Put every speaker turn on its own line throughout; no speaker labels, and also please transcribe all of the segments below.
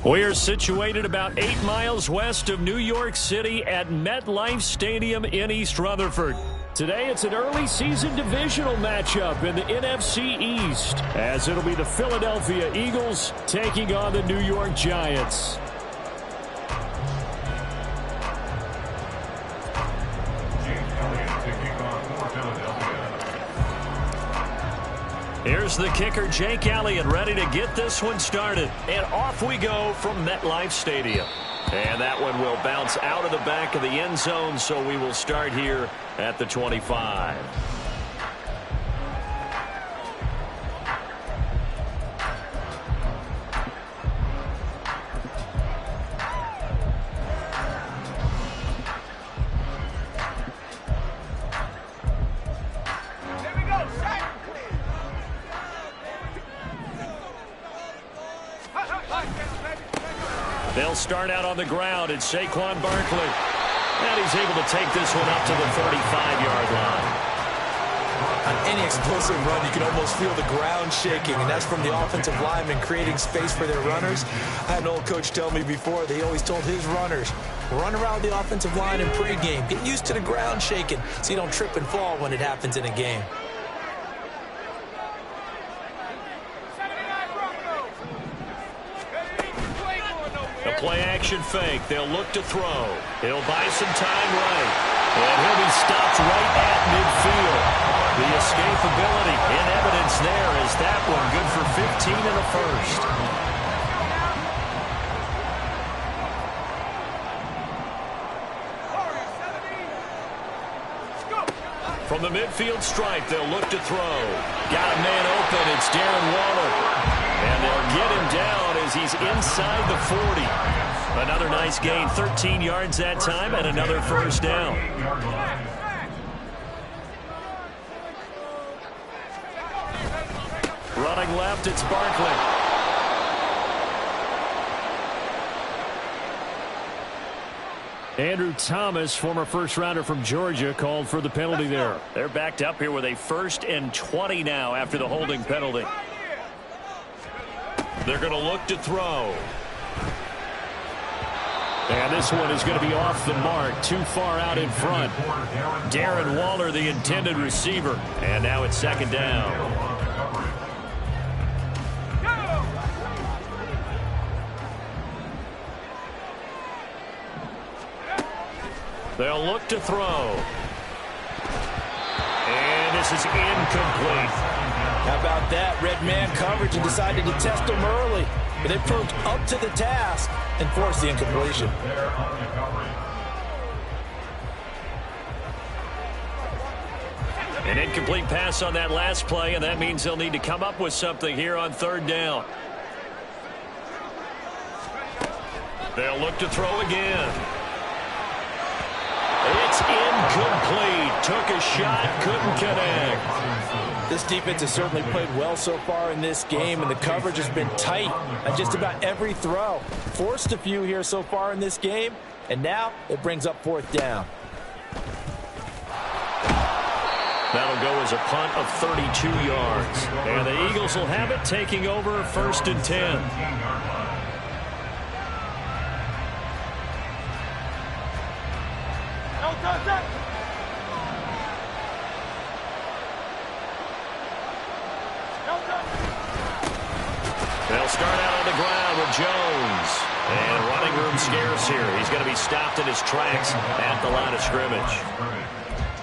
We're situated about 8 miles west of New York City at MetLife Stadium in East Rutherford. Today, it's an early season divisional matchup in the NFC East, as it'll be the Philadelphia Eagles taking on the New York Giants. Here's the kicker, Jake Elliott, ready to get this one started. And off we go from MetLife Stadium. And that one will bounce out of the back of the end zone, so we will start here at the 25. They'll start out on the ground. It's Saquon Barkley. And he's able to take this one up to the 35-yard line.
On any explosive run, you can almost feel the ground shaking, and that's from the offensive linemen creating space for their runners. I had an old coach tell me before, they always told his runners, run around the offensive line in pregame. Get used to the ground shaking so you don't trip and fall when it happens in a game.
Play-action fake. They'll look to throw. He'll buy some time right. And he'll be stopped right at midfield. The escapability in evidence there is that one good for 15 in the first. From the midfield stripe, they'll look to throw. Got a man open. It's Darren Waller. And they'll get him down as he's inside the 40. Another nice gain, 13 yards that time, and another first down. Running left, it's Barkley. Andrew Thomas, former first-rounder from Georgia, called for the penalty there. They're backed up here with a 1st and 20 now after the holding penalty. They're going to look to throw. And this one is going to be off the mark, too far out in front. Darren Waller, the intended receiver. And now it's 2nd down. They'll look to throw. And this is incomplete.
How about that? Red man coverage and decided to test him early. But they proved up to the task and forced the incompletion.
An incomplete pass on that last play, and that means they'll need to come up with something here on 3rd down. They'll look to throw again. It's incomplete. Took a shot, couldn't connect.
This defense has certainly played well so far in this game, and the coverage has been tight on just about every throw. Forced a few here so far in this game, and now it brings up 4th down.
That'll go as a punt of 32 yards. And the Eagles will have it, taking over 1st and 10. They'll start out on the ground with Jones. And running room scarce here. He's going to be stopped in his tracks at the line of scrimmage.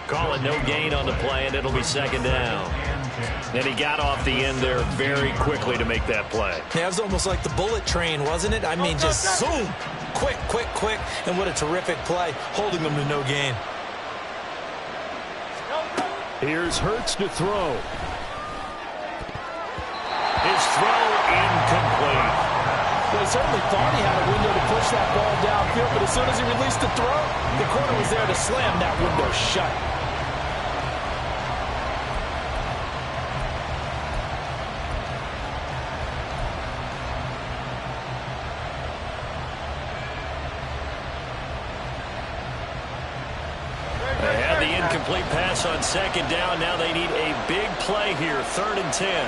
Call it no gain on the play, and it'll be 2nd down. And he got off the end there very quickly to make that play.
Yeah, it was almost like the bullet train, wasn't it? I mean, just zoom. Quick, quick, quick. And what a terrific play, holding them to no gain.
Here's Hurts to throw. His throw incomplete.
Well, he certainly thought he had a window to push that ball downfield, but as soon as he released the throw, the corner was there to slam that window shut.
They had the incomplete pass on 2nd down. Now they need a big play here, 3rd and 10.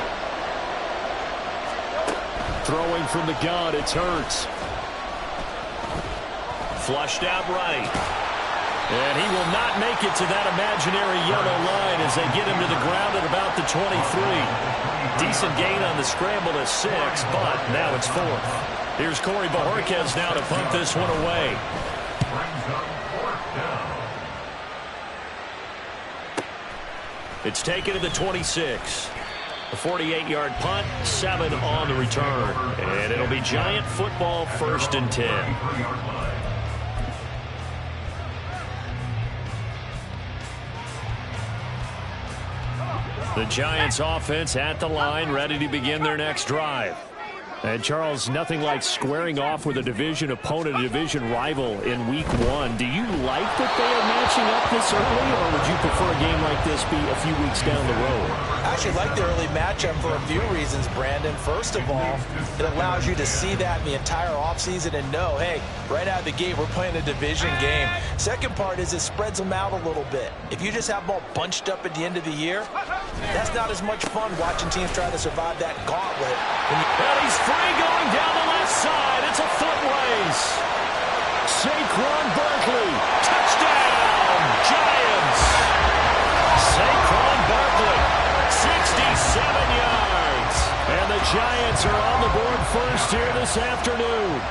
Throwing from the gun, it's Hurts. Flushed out right. And he will not make it to that imaginary yellow line as they get him to the ground at about the 23. Decent gain on the scramble to 6, but now it's 4th. Here's Corey Bojorquez now to punt this one away. It's taken to the 26. A 48-yard punt, 7 on the return. And it'll be Giant football, 1st and 10. The Giants offense at the line, ready to begin their next drive. And, Charles, nothing like squaring off with a division opponent, a division rival in Week 1. Do you like that they are matching up this early, or would you prefer a game like this be a few weeks down the road?
I actually like the early matchup for a few reasons, Brandon. First of all, it allows you to see that in the entire offseason and know, hey, right out of the gate, we're playing a division game. Second part is it spreads them out a little bit. If you just have them all bunched up at the end of the year, that's not as much fun watching teams try to survive that gauntlet.
And he's free going down the left side. It's a foot race. Saquon Barkley, touchdown, Giants. Saquon Barkley, 67 yards. And the Giants are on the board first here this afternoon.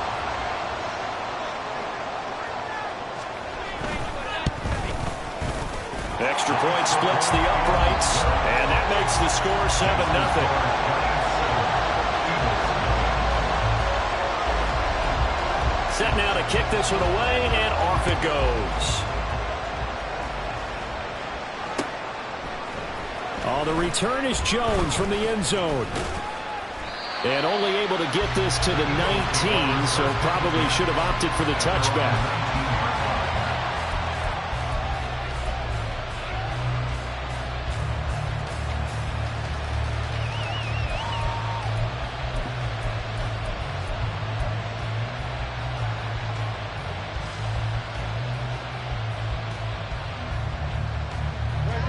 Extra point splits the uprights, and that makes the score 7-0. Set now to kick this one away, and off it goes. Oh, the return is Jones from the end zone. And only able to get this to the 19, so probably should have opted for the touchback.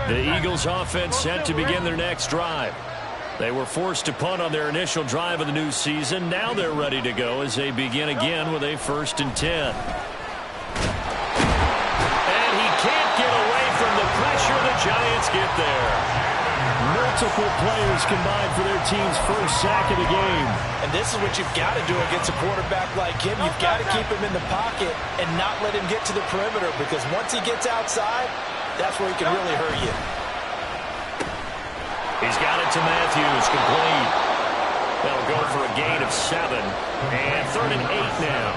The Eagles offense set to begin their next drive. They were forced to punt on their initial drive of the new season. Now they're ready to go as they begin again with a 1st and 10. And he can't get away from the pressure. The Giants get there. Multiple players combined for their team's first sack of the game.
And this is what you've got to do against a quarterback like him. You've got to keep him in the pocket and not let him get to the perimeter, because once he gets outside, that's where he can really hurt you.
He's got it to Matthews, complete. They'll go for a gain of 7. And 3rd and 8 now.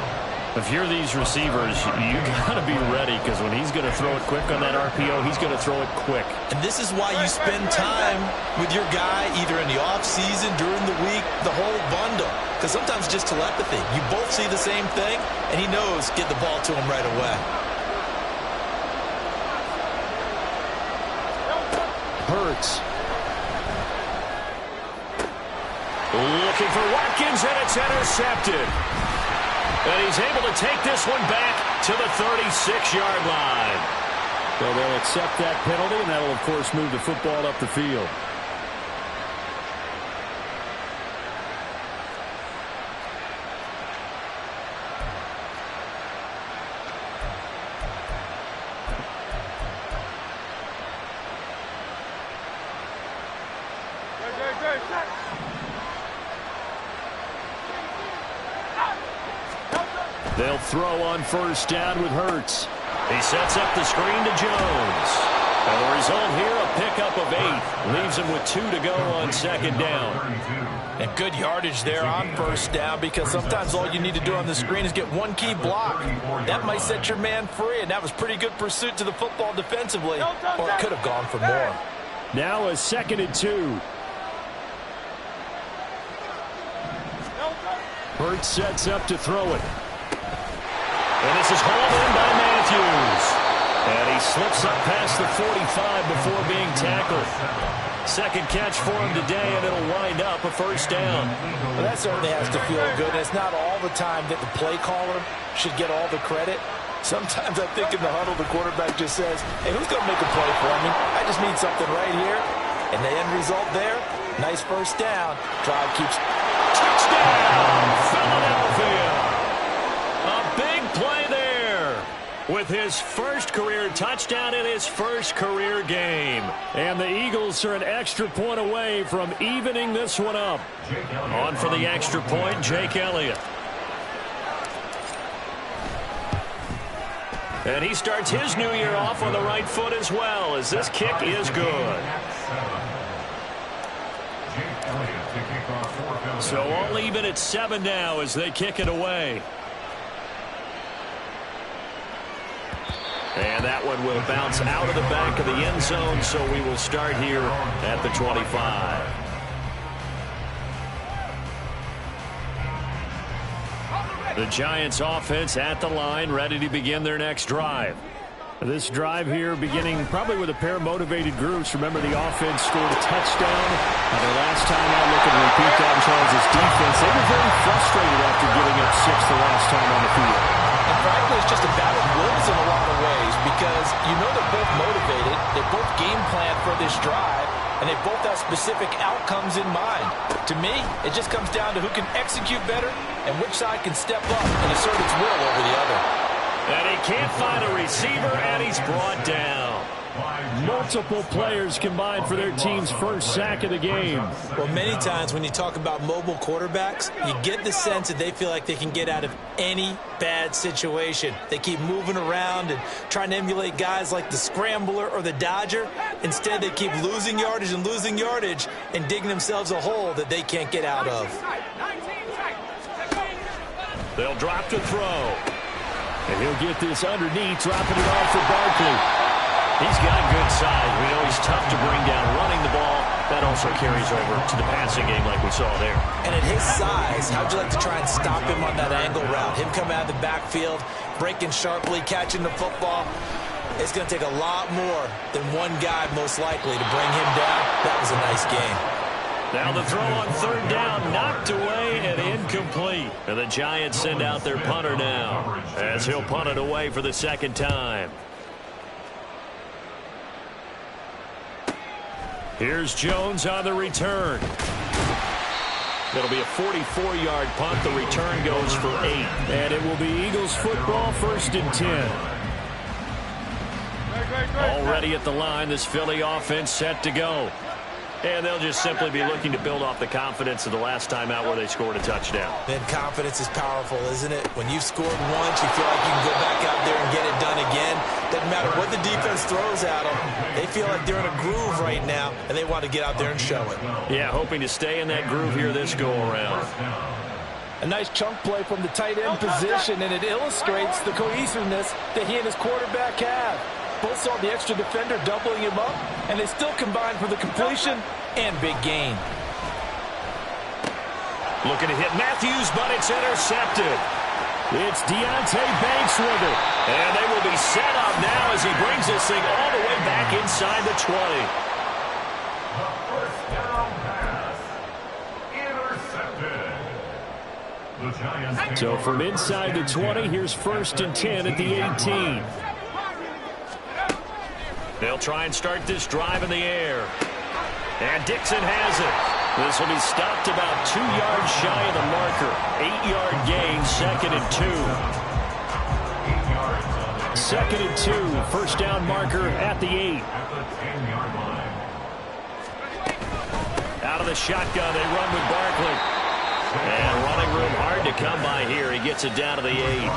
If you're these receivers, you got to be ready, because when he's going to throw it quick on that RPO, he's going to throw it quick.
And this is why you spend time with your guy either in the offseason, during the week, the whole bundle. Because sometimes just telepathy. You both see the same thing, and he knows get the ball to him right away.
Hurts. Looking for Watkins, and it's intercepted. And he's able to take this one back to the 36-yard line. So they'll accept that penalty, and that'll, of course, move the football up the field. They'll throw on 1st down with Hurts. He sets up the screen to Jones. And the result here, a pickup of 8. Leaves him with 2 to go on 2nd down.
And good yardage there on 1st down, because sometimes all you need to do on the screen is get one key block. That might set your man free, and that was pretty good pursuit to the football defensively. Or it could have gone for more.
Now a 2nd and 2. Hurts sets up to throw it. And this is hauled in by Matthews. And he slips up past the 45 before being tackled. 2nd catch for him today, and it'll wind up a 1st down.
Well, that certainly has to feel good. It's not all the time that the play caller should get all the credit. Sometimes I think in the huddle, the quarterback just says, hey, who's going to make a play for me? I just need something right here. And the end result there, nice 1st down. Drive keeps touchdown.
Touchdown, Philadelphia. A big play there with his first career touchdown in his first career game. And the Eagles are an extra point away from evening this one up. On for the extra point, Jake Elliott. And he starts his new year off on the right foot as well, as this kick is good. So all even at 7 now as they kick it away. And that one will bounce out of the back of the end zone, so we will start here at the 25. The Giants offense at the line, ready to begin their next drive. This drive here beginning probably with a pair of motivated groups. Remember, the offense scored a touchdown. Their last time out, looking to repeat that in Charles' defense. They were very frustrated after giving up 6 the last time on the field.
And frankly, it's just a battle of wills in a lot of ways because you know they're both motivated. They both game plan for this drive, and they both have specific outcomes in mind. To me, it just comes down to who can execute better and which side can step up and assert its will over the other.
And he can't find a receiver, and he's brought down.
Multiple players combined for their team's first sack of the game.
Well, many times when you talk about mobile quarterbacks, you get the sense that they feel like they can get out of any bad situation. They keep moving around and trying to emulate guys like the Scrambler or the Dodger. Instead, they keep losing yardage and digging themselves a hole that they can't get out of.
They'll drop to throw.
And he'll get this underneath, dropping it off for Barkley.
He's got good size. We know he's tough to bring down running the ball. That also carries over to the passing game like we saw there.
And at his size, how'd you like to try and stop him on that angle route? Him coming out of the backfield, breaking sharply, catching the football. It's going to take a lot more than one guy most likely to bring him down. That was a nice game.
Now the throw on third down, knocked away and incomplete. And the Giants send out their punter now as he'll punt it away for the second time. Here's Jones on the return. It'll be a 44-yard punt. The return goes for 8.
And it will be Eagles football, 1st and 10.
Already at the line, this Philly offense set to go. And they'll just simply be looking to build off the confidence of the last time out where they scored a touchdown.
Then confidence is powerful, isn't it? When you've scored once, you feel like you can go back out there and get it done again. Doesn't matter what the defense throws at them. They feel like they're in a groove right now, and they want to get out there and show it.
Yeah, hoping to stay in that groove here this go-around.
A nice chunk play from the tight end position, and it illustrates the cohesiveness that he and his quarterback have. Both saw the extra defender doubling him up, and they still combined for the completion and big gain.
Looking to hit Matthews, but it's intercepted.
It's Deonte Banks with it.
And they will be set up now as he brings this thing all the way back inside the 20.
First down pass. Intercepted.
So from inside the 20, here's 1st and 10 at the 18.
They'll try and start this drive in the air. And Dixon has it. This will be stopped about 2 yards shy of the marker. 8-yard gain, 2nd and 2.
2nd and 2, first down marker at the 8.
Out of the shotgun, they run with Barkley. And running room hard to come by here. He gets it down to the 8.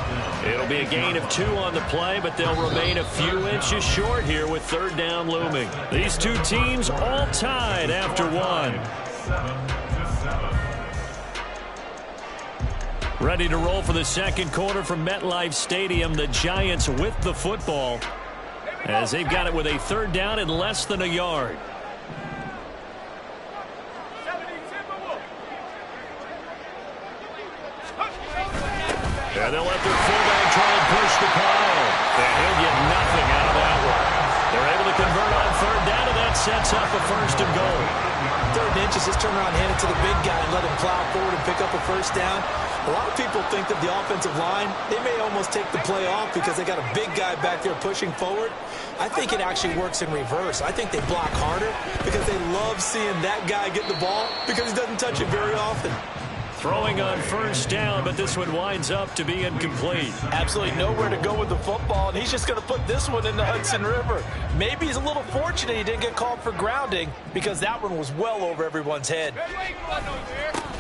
It'll be a gain of 2 on the play, but they'll remain a few inches short here with third down looming. These two teams all tied after 1. Ready to roll for the second quarter from MetLife Stadium. The Giants with the football as they've got it with a third down and less than a yard. And they'll let their fullback try and push the pile. And he'll get nothing out of that one. They're able to convert on third down, and that sets up a 1st and goal.
3rd and inches, just turn around, hand it to the big guy, and let him plow forward and pick up a first down. A lot of people think that the offensive line, they may almost take the play off because they got a big guy back there pushing forward. I think it actually works in reverse. I think they block harder because they love seeing that guy get the ball because he doesn't touch it very often.
Throwing on first down, but this one winds up to be incomplete.
Absolutely nowhere to go with the football, and he's just going to put this one in the Hudson River. Maybe he's a little fortunate he didn't get called for grounding because that one was well over everyone's head.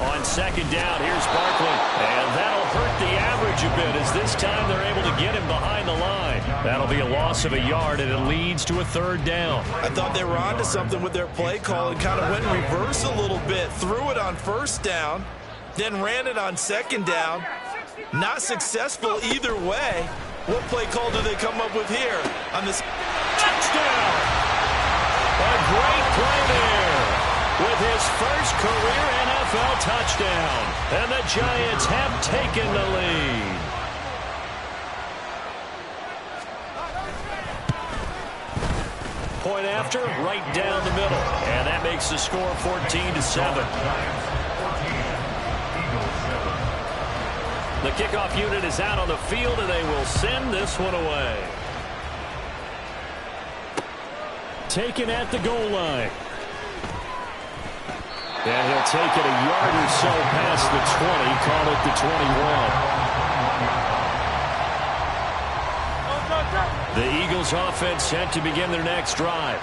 On second down, here's Barkley, and that'll hurt the average a bit as this time they're able to get him behind the line. That'll be a loss of a yard, and it leads to a third down.
I thought they were onto something with their play call and kind of went in reverse a little bit. Threw it on first down, then ran it on second down. Not successful either way. What play call do they come up with here on this?
Touchdown! A great play there with his first career NFL touchdown. And the Giants have taken the lead. Point after, right down the middle. And that makes the score 14-7. The kickoff unit is out on the field, and they will send this one away. Taken at the goal line. And he'll take it a yard or so past the 20, call it the 21. The Eagles offense set to begin their next drive.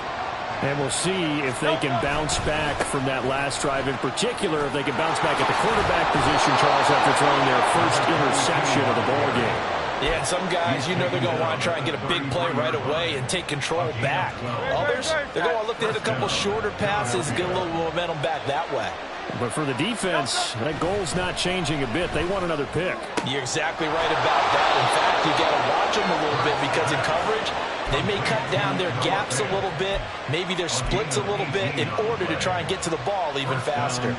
And we'll see if they can bounce back from that last drive. In particular, if they can bounce back at the quarterback position, Charles, after throwing their first interception of the ballgame.
Yeah, and some guys, you know they're going to want to try and get a big play right away and take control back. Others, they're going to look to hit a couple shorter passes and get a little momentum back that way.
But for the defense, that goal's not changing a bit. They want another pick.
You're exactly right about that. In fact, you got to watch them a little bit because in coverage, they may cut down their gaps a little bit, maybe their splits a little bit in order to try and get to the ball even faster.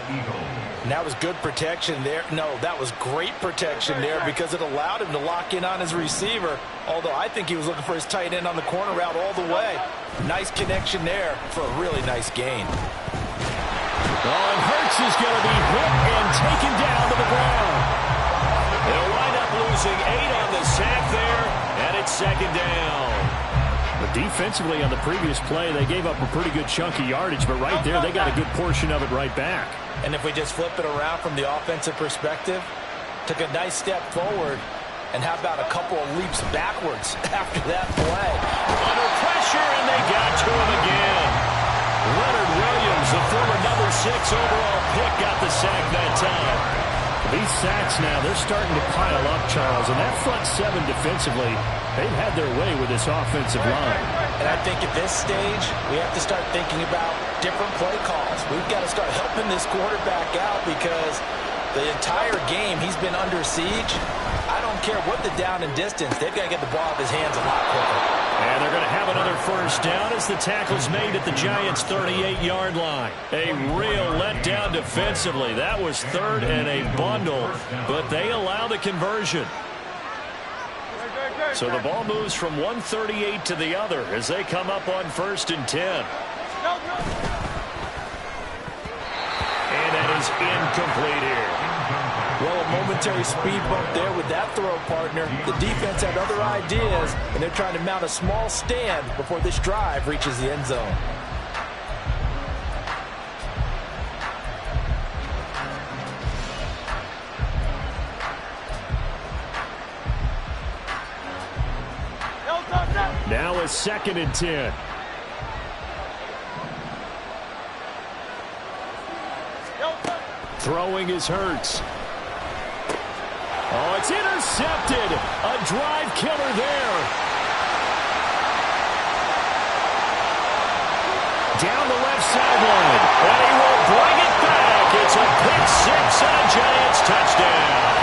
And that was good protection there. No, that was great protection there because it allowed him to lock in on his receiver, although I think he was looking for his tight end on the corner route all the way. Nice connection there for a really nice gain.
Oh, and Hurts is going to be hit and taken down to the ground. They'll wind up losing 8 on the sack there, and it's second down. But defensively on the previous play, they gave up a pretty good chunk of yardage, but right there, they got a good portion of it right back.
And if we just flip it around from the offensive perspective, took a nice step forward, and how about a couple of leaps backwards after that play?
Under pressure, and they got to him again. Leonard Williams, the former number 6 overall pick, got the sack that time. These sacks now, they're starting to pile up, Charles, and that front 7 defensively, they've had their way with this offensive line.
And I think at this stage, we have to start thinking about different play calls. We've got to start helping this quarterback out because the entire game he's been under siege. I don't care what the down and distance, they've got to get the ball out of his hands a lot quicker.
And they're going to have another first down as the tackle's made at the Giants' 38-yard line. A real letdown defensively. That was third and a bundle, but they allow the conversion. So the ball moves from 138 to the other as they come up on 1st and 10. And that is incomplete here.
Well, a momentary speed bump there with that throw, partner. The defense had other ideas, and they're trying to mount a small stand before this drive reaches the end zone.
Now a 2nd and 10. Throwing is Hurts. Oh, it's intercepted. A drive killer there. Down the left sideline. And he will bring it back. It's a pick 6 and a Giants touchdown.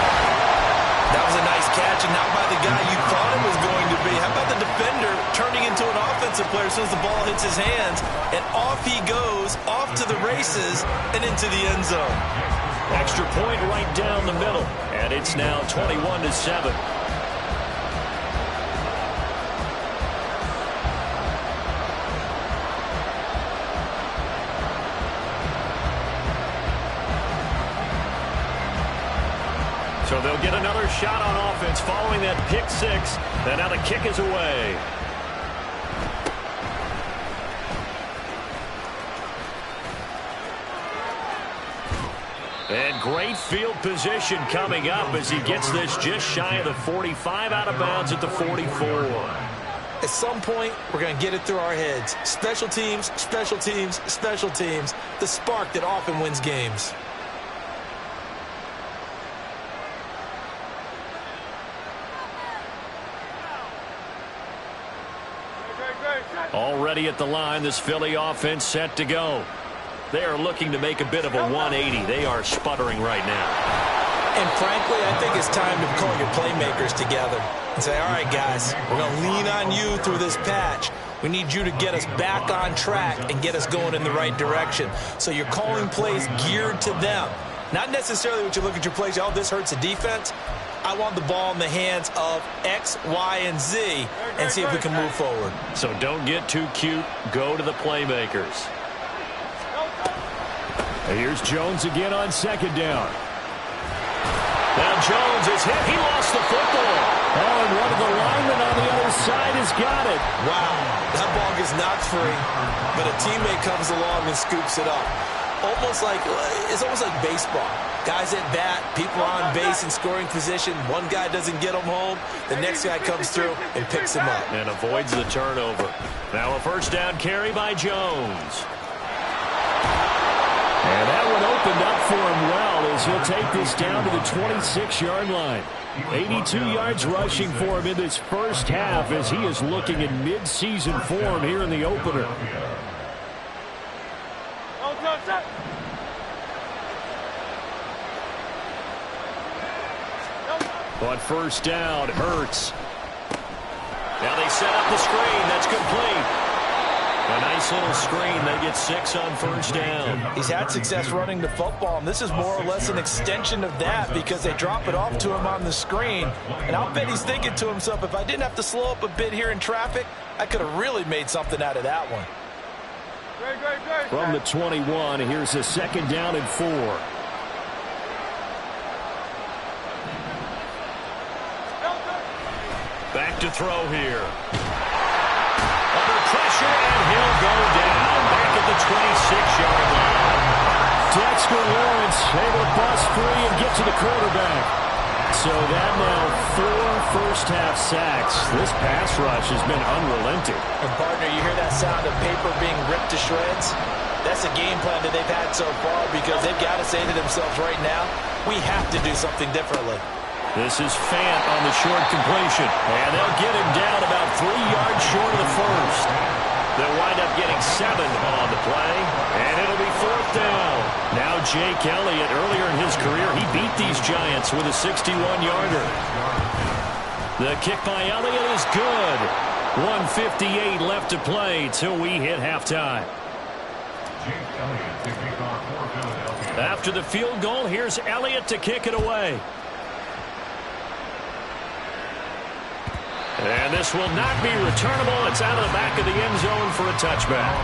That was a nice catch, and not by the guy you thought it was going to be. How about the defender turning into an offensive player as soon as the ball hits his hands, and off he goes, off to the races, and into the end zone.
Extra point right down the middle, and it's now 21-7. So they'll get another shot on offense following that pick 6, and now the kick is away. And great field position coming up as he gets this just shy of the 45, out of bounds at the 44.
At some point, we're going to get it through our heads. Special teams, special teams, special teams. The spark that often wins games.
Already at the line, this Philly offense set to go. They are looking to make a bit of a 180. They are sputtering right now.
And frankly, I think it's time to call your playmakers together and say, all right, guys, we're going to lean on you through this patch. We need you to get us back on track and get us going in the right direction. So you're calling plays geared to them. Not necessarily what you look at your plays, oh, this hurts the defense. I want the ball in the hands of X, Y, and Z and see if we can move forward.
So don't get too cute. Go to the playmakers.
Here's Jones again on second down.
Now Jones is hit. He lost the football.
Oh, and one of the linemen on the other side has got it.
Wow, that ball gets knocked free, but a teammate comes along and scoops it up. It's almost like baseball. Guys at bat, people on base in scoring position. One guy doesn't get him home. The next guy comes through and picks him up.
And avoids the turnover. Now a first down carry by Jones.
And that one opened up for him well as he'll take this down to the 26-yard line. 82 yards rushing for him in this first half as he is looking in mid-season form here in the opener.
On first down, Hurts. Now they set up the screen. That's complete. A nice little screen. They get 6 on first down.
He's had success running the football, and this is more or less an extension of that because they drop it off to him on the screen. And I'll bet he's thinking to himself, if I didn't have to slow up a bit here in traffic, I could have really made something out of that one.
From the 21, here's a second down and 4.
Back to throw here. Under pressure, and he'll go down. Back at the 26-yard line.
Dexter Lawrence able to bust free and get to the quarterback. So that now 4 first-half sacks. This pass rush has been unrelenting.
And, partner, you hear that sound of paper being ripped to shreds? That's a game plan that they've had so far because they've got to say to themselves right now, we have to do something differently.
This is Fant on the short completion. And they'll get him down about 3 yards short of the first. They'll wind up getting 7 on the play. And it'll be 4th down. Now Jake Elliott, earlier in his career, he beat these Giants with a 61-yarder. The kick by Elliott is good. 1:58 left to play till we hit halftime. After the field goal, here's Elliott to kick it away. And this will not be returnable. It's out of the back of the end zone for a touchback.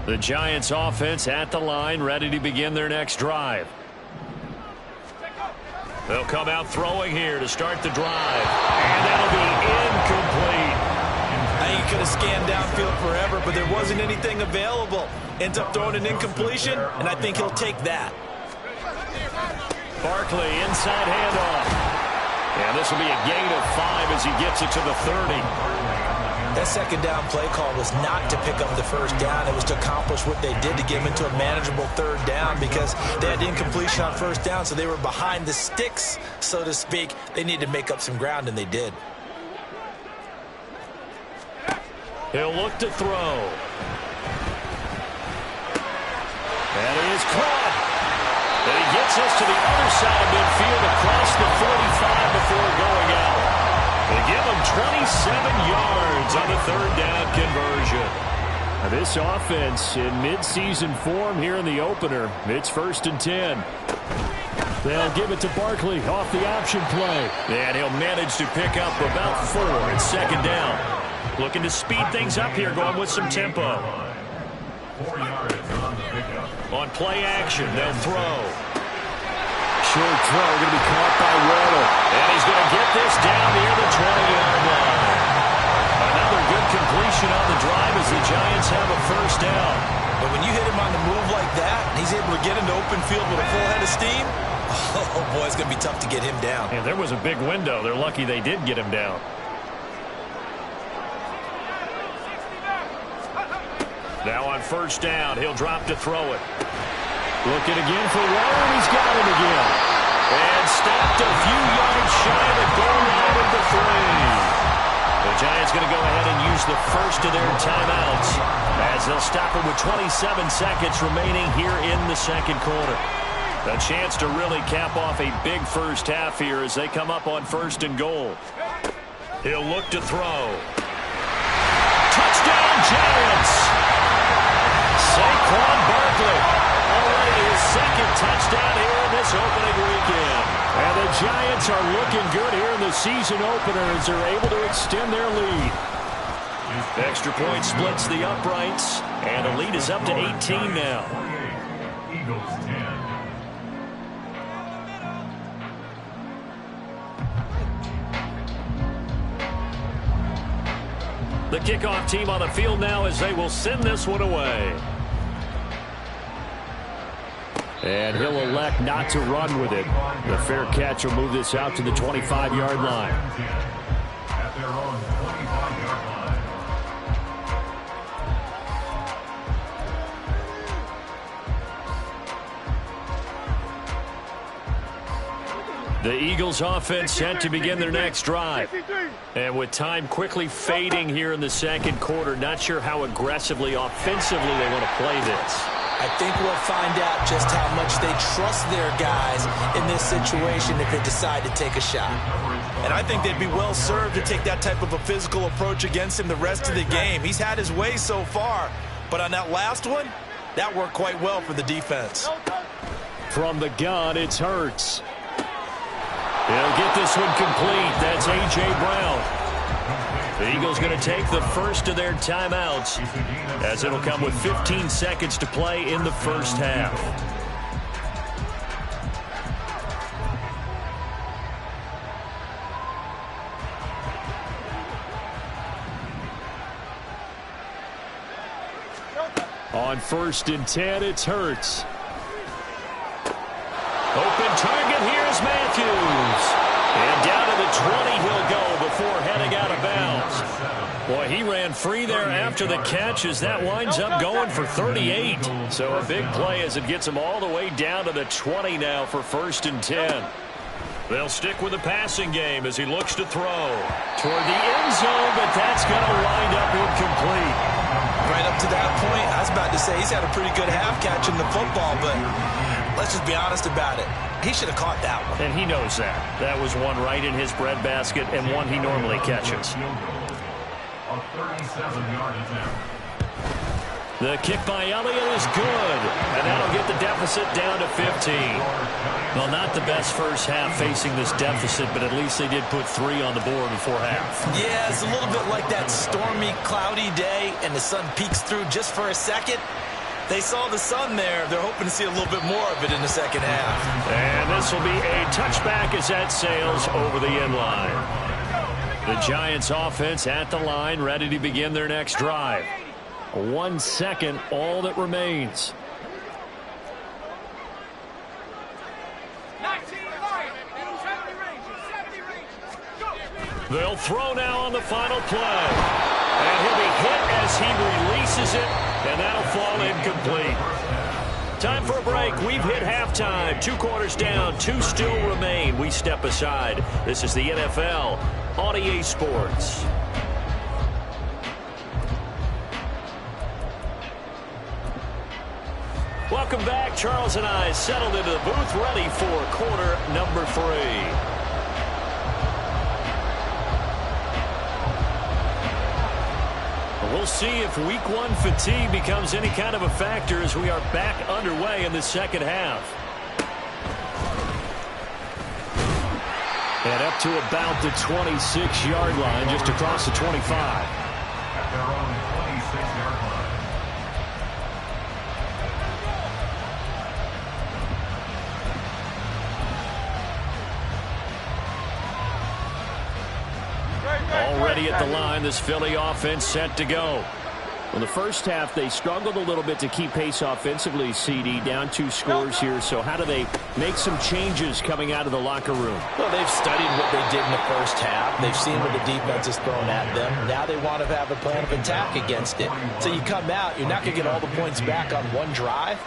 The Giants offense at the line, ready to begin their next drive. They'll come out throwing here to start the drive. And that'll be incomplete.
He could have scanned downfield forever, but there wasn't anything available. Ends up throwing an incompletion, and I think he'll take that.
Barkley, inside handoff. And this will be a gain of 5 as he gets it to the 30.
That second down play call was not to pick up the first down. It was to accomplish what they did to get him into a manageable third down because they had incompletion on first down, so they were behind the sticks, so to speak. They needed to make up some ground, and they did.
He'll look to throw. And it is caught. And he gets us to the other side of midfield across the 45 before going out. They give him 27 yards on the third down conversion.
Now this offense in midseason form here in the opener. It's 1st and 10. They'll give it to Barkley off the option play.
And he'll manage to pick up about 4 at second down. Looking to speed things up here, going with some tempo. On play action, they'll throw.
short throw going to be caught by Waddle.
And he's going to get this down near the 20-yard line. Another good completion on the drive as the Giants have a first down.
But when you hit him on the move like that, and he's able to get into open field with a full head of steam, oh boy, it's going to be tough to get him down.
And there was a big window. They're lucky they did get him down. Now on first down, he'll drop to throw it.
Looking again for Waller, and he's got him again.
And stopped a few yards shy of the goal line at the 3. The Giants going to go ahead and use the first of their timeouts as they'll stop it with 27 seconds remaining here in the second quarter. A chance to really cap off a big first half here as they come up on first and goal. He'll look to throw. Touchdown, Giants! Saquon Barkley, already his second touchdown here in this opening weekend.
And the Giants are looking good here in the season opener as they're able to extend their lead.
Extra point splits the uprights, and the lead is up to 18 now. The kickoff team on the field now as they will send this one away.
And he'll elect not to run with it. The fair catch will move this out to the 25-yard line.
At their own 25-yard line.
The Eagles offense set to begin their next drive. And with time quickly fading here in the second quarter, not sure how aggressively, offensively they want to play this.
I think we'll find out just how much they trust their guys in this situation if they decide to take a shot. And I think they'd be well served to take that type of a physical approach against him the rest of the game. He's had his way so far, but on that last one, that worked quite well for the defense.
From the gun, it's Hurts.
They'll get this one complete. That's A.J. Brown. The Eagles going to take the first of their timeouts as it'll come with 15 seconds to play in the first half.
On 1st and 10, it's Hurts.
Open target, here's Matthews. And down to the 20 he'll go before heading out of bounds. Boy, he ran free there after the catch as that winds up going for 38. So a big play as it gets him all the way down to the 20 now for 1st and 10. They'll stick with the passing game as he looks to throw toward the end zone, but that's going to wind up incomplete.
Right up to that point, I was about to say he's had a pretty good half catching the football, but let's just be honest about it. He should have caught that one.
And he knows that. That was one right in his breadbasket and one he normally catches.
A 37-yard attempt.
The kick by Elliott is good, and that'll get the deficit down to 15. Well, not the best first half facing this deficit, but at least they did put 3 on the board before half.
Yeah, it's a little bit like that stormy, cloudy day, and the sun peeks through just for a second. They saw the sun there. They're hoping to see a little bit more of it in the second half.
And this will be a touchback as that sails over the end line. The Giants offense at the line, ready to begin their next drive.
1 second, all that remains.
They'll throw now on the final play. And he'll be hit as he releases it, and that'll fall incomplete. Time for a break. We've hit halftime. 2 quarters down, 2 still remain. We step aside. This is the NFL on EA Sports. Welcome back. Charles and I settled into the booth, ready for quarter number 3. We'll see if week 1 fatigue becomes any kind of a factor as we are back underway in the second half.
And up to about the 26-yard line, just across the 25.
At their own 26-yard line.
ready at the line. This Philly offense set to go.
In the first half, they struggled a little bit to keep pace offensively, CD, down 2 scores here. So how do they make some changes coming out of the locker room?
Well, they've studied what they did in the first half. They've seen what the defense is throwing at them. Now they want to have a plan of attack against it. So you come out, you're not going to get all the points back on one drive,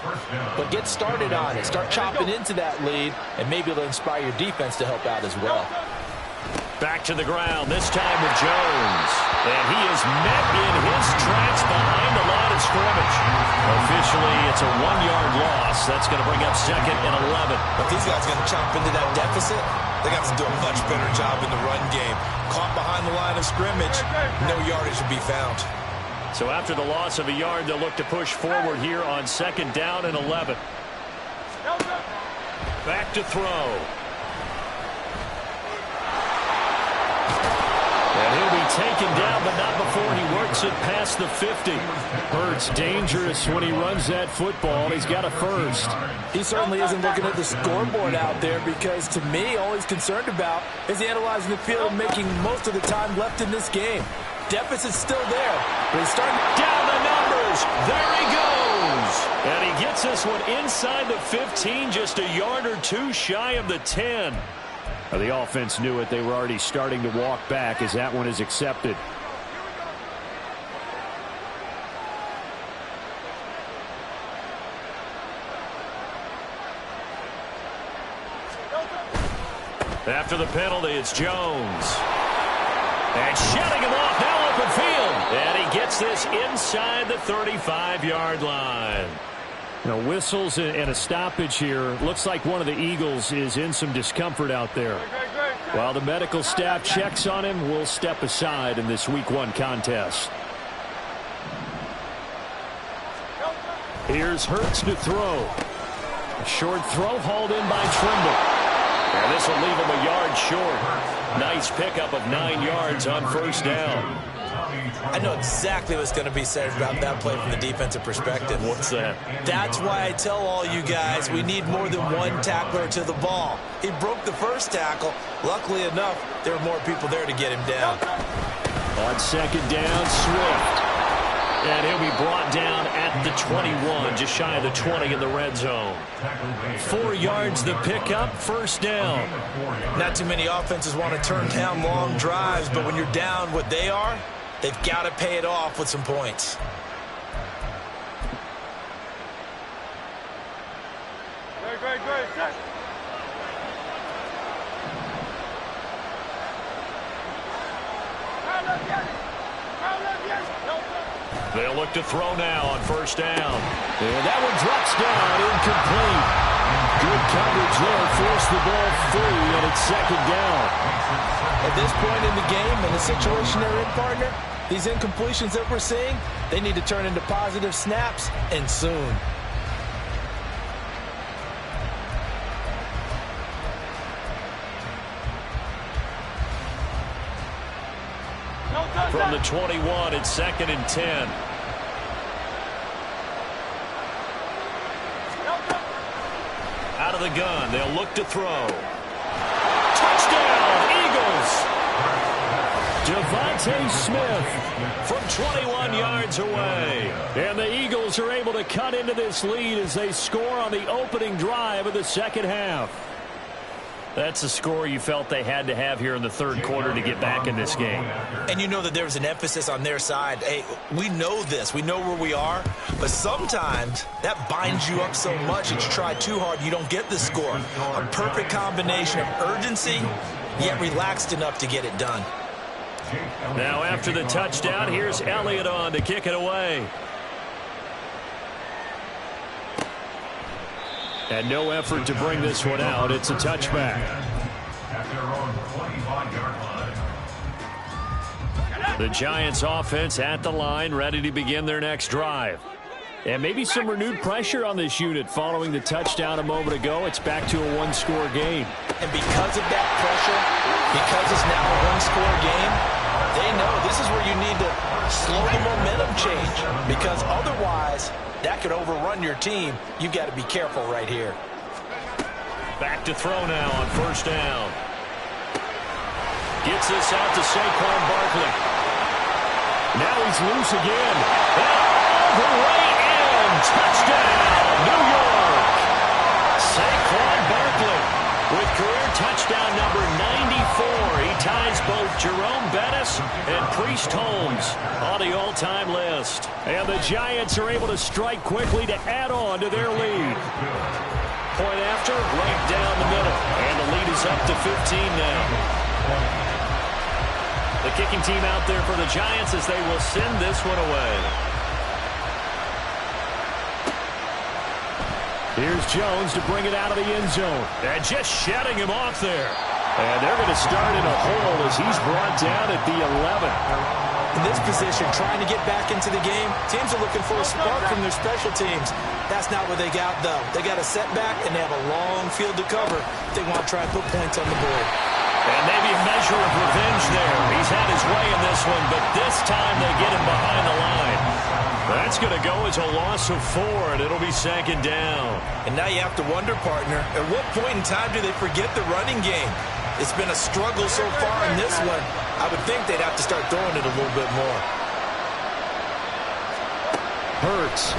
but get started on it. Start chopping into that lead, and maybe it'll inspire your defense to help out as well.
Back to the ground, this time with Jones. And he is met in his tracks behind the line of scrimmage. Officially, it's a 1-yard loss. That's going to bring up 2nd and 11.
If these guys are going to chop into that deficit, they got to do a much better job in the run game. Caught behind the line of scrimmage, no yardage to be found.
So after the loss of a yard, they'll look to push forward here on 2nd down and 11. Back to throw. And he'll be taken down, but not before he works it past the 50.
Hurts dangerous when he runs that football. He's got a first.
He certainly isn't looking at the scoreboard out there because, to me, all he's concerned about is analyzing the field and making most of the time left in this game. Deficit's still there, but he's starting
down the numbers. There he goes. And he gets this one inside the 15, just a yard or 2 shy of the 10.
The offense knew it. They were already starting to walk back as that one is accepted.
After the penalty, it's Jones. And shutting him off, now open field. And he gets this inside the 35-yard line.
Now, whistles and a stoppage here. Looks like one of the Eagles is in some discomfort out there. While the medical staff checks on him, we'll step aside in this Week 1 contest. Here's Hurts to throw. A short throw hauled in by Trimble.
And this will leave him a yard short. Nice pickup of 9 yards on 1st down.
I know exactly what's going to be said about that play from the defensive perspective.
What's that?
That's why I tell all you guys we need more than one tackler to the ball. He broke the first tackle. Luckily enough, there were more people there to get him down.
On 2nd down, Swift.
And he'll be brought down at the 21, just shy of the 20 in the red zone. 4 yards the pickup, 1st down.
Not too many offenses want to turn down long drives, but when you're down what they are, they've got to pay it off with some points.
Great.
They'll look to throw now on 1st down. And that one drops down, incomplete. Good coverage there, forced the ball free, and it's 2nd down.
At this point in the game, in the situation they're in, partner, these incompletions that we're seeing, they need to turn into positive snaps, and soon.
From the 21, it's 2nd and 10. Out of the gun, they'll look to throw. Touchdown, Eagles! Devontae Smith from 21 yards away. And the Eagles are able to cut into this lead as they score on the opening drive of the 2nd half. That's a score you felt they had to have here in the 3rd quarter to get back in this game.
And you know that there was an emphasis on their side. Hey, we know this. We know where we are. But sometimes that binds you up so much that you try too hard, you don't get the score. A perfect combination of urgency, yet relaxed enough to get it done.
Now after the touchdown, here's Elliott on to kick it away. And no effort to bring this one out. It's a touchback.
At their own 25-yard line.
The Giants offense at the line, ready to begin their next drive. And maybe some renewed pressure on this unit following the touchdown a moment ago. It's back to a 1-score game.
And because of that pressure, because it's now a 1-score game, they know this is where you need to slow the momentum change. Because otherwise, that could overrun your team. You've got to be careful right here.
Back to throw now on 1st down. Gets this out to Saquon Barkley.
Now he's loose again.
And all the way in. Touchdown, New York. Saquon Barkley with career touchdown number 94. He ties both Jerome Bettis and Priest Holmes on the all-time list.
And the Giants are able to strike quickly to add on to their lead.
Point after, right down the middle. And the lead is up to 15 now. The kicking team out there for the Giants as they will send this one away.
Here's Jones to bring it out of the end zone.
And just shutting him off there.
And they're going to start in a hole as he's brought down at the 11.
In this position, trying to get back into the game, teams are looking for a spark from their special teams. That's not what they got, though. They got a setback, and they have a long field to cover. They want to try and put points on the board.
And maybe a measure of revenge there. He's had his way in this one, but this time they get him behind the line. That's going to go as a loss of 4, and it'll be second down.
And now you have to wonder, partner, at what point in time do they forget the running game? It's been a struggle so far in this one. I would think they'd have to start throwing it a little bit more.
Hurts.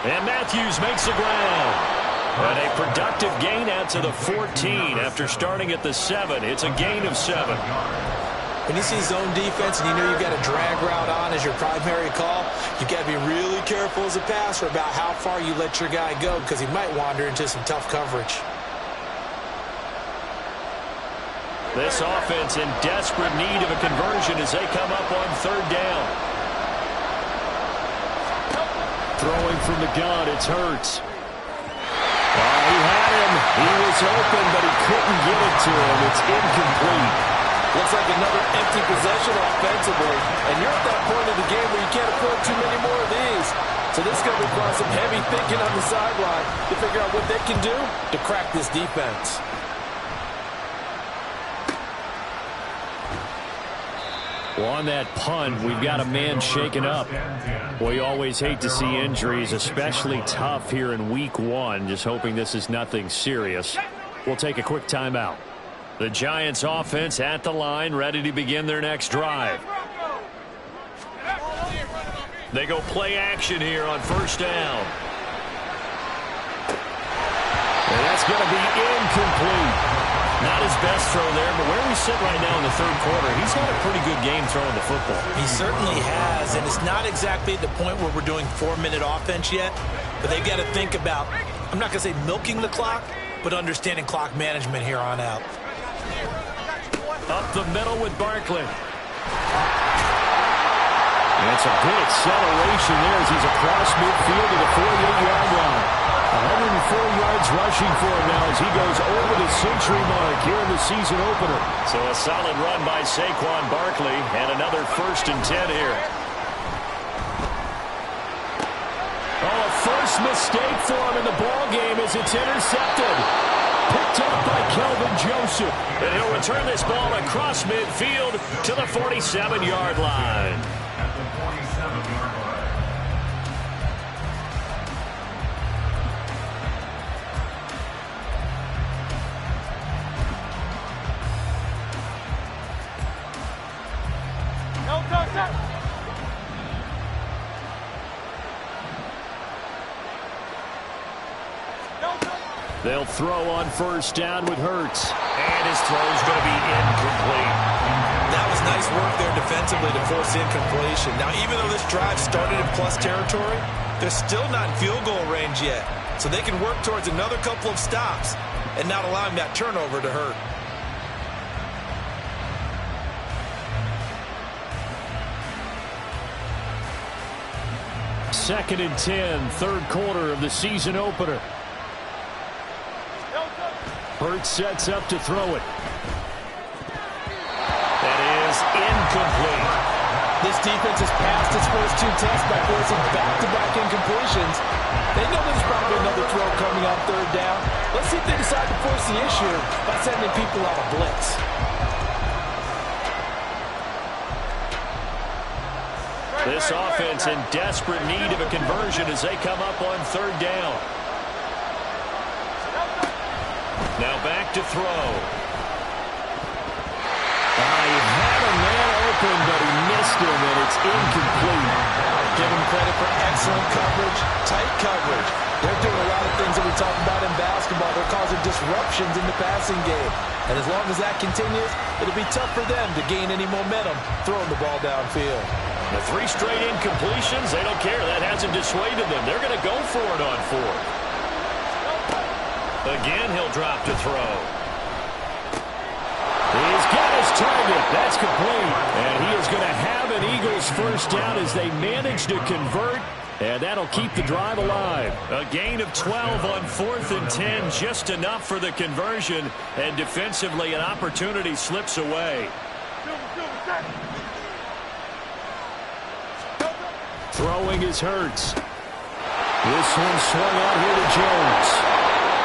And Matthews makes the ground. And a productive gain out to the 14 after starting at the 7. It's a gain of 7.
When you see zone defense and you know you've got a drag route on as your primary call, you've got to be really careful as a passer about how far you let your guy go because he might wander into some tough coverage.
This offense in desperate need of a conversion as they come up on third down.
Throwing from the gun, it's Hurts. He had him. He was open, but he couldn't get it to him. It's incomplete.
Looks like another empty possession offensively. And you're at that point of the game where you can't afford too many more of these. So this is going to require some heavy thinking on the sideline to figure out what they can do to crack this defense.
Well, on that punt, we've got a man shaken up. Well, you always hate to see injuries, especially tough here in week 1. Just hoping this is nothing serious. We'll take a quick timeout.
The Giants offense at the line, ready to begin their next drive. They go play action here on first down.
And that's going to be incomplete.
Not his best throw there, but where we sit right now in the third quarter, he's had a pretty good game throwing the football.
He certainly has, and it's not exactly at the point where we're doing 4-minute offense yet, but they've got to think about, I'm not going to say milking the clock, but understanding clock management here on out.
Up the middle with Barkley.
And it's a good acceleration there as he's across midfield to the 48-yard line. 104 yards rushing for him now as he goes over the century mark here in the season opener.
So a solid run by Saquon Barkley and another 1st and 10 here.
Oh, a first mistake for him in the ball game as it's intercepted. Picked up by Kelvin Joseph.
And he'll return this ball across midfield to the 47-yard line.
At the 47-yard line.
They'll throw on first down with Hurts.
And his throw's going to be incomplete.
That was nice work there defensively to force incompletion. Now, even though this drive started in plus territory, they're still not in field goal range yet. So they can work towards another couple of stops and not allowing that turnover to hurt.
Second and 10, third quarter of the season opener. Hurts sets up to throw it.
That is incomplete.
This defense has passed its first 2 tests by forcing back-to-back incompletions. They know there's probably another throw coming on third down. Let's see if they decide to force the issue by sending people out of blitz.
This offense in desperate need of a conversion as they come up on third down. Now back to throw.
He had a man open, but he missed him, and it's incomplete.
Give him credit for excellent coverage, tight coverage. They're doing a lot of things that we talk about in basketball. They're causing disruptions in the passing game. And as long as that continues, it'll be tough for them to gain any momentum throwing the ball downfield.
The 3 straight incompletions, they don't care. That hasn't dissuaded them. They're going to go for it on 4th. Again, he'll drop to throw.
He's got his target. That's complete. And he is going to have an Eagles first down as they manage to convert. And that'll keep the drive alive.
A gain of 12 on 4th and 10, just enough for the conversion. And defensively, an opportunity slips away.
Throwing is Hurts. This one swung out here to Jones.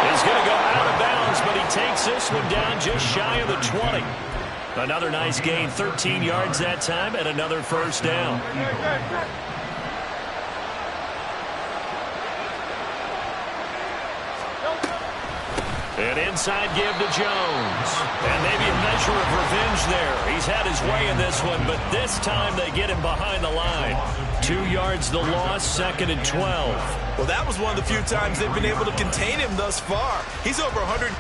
He's going to go out of bounds, but he takes this one down just shy of the 20. Another nice gain, 13 yards that time, and another first down. An inside give to Jones. And maybe a measure of revenge there. He's had his way in this one, but this time they get him behind the line. 2 yards the loss, 2nd and 12.
Well, that was one of the few times they've been able to contain him thus far. He's over 100.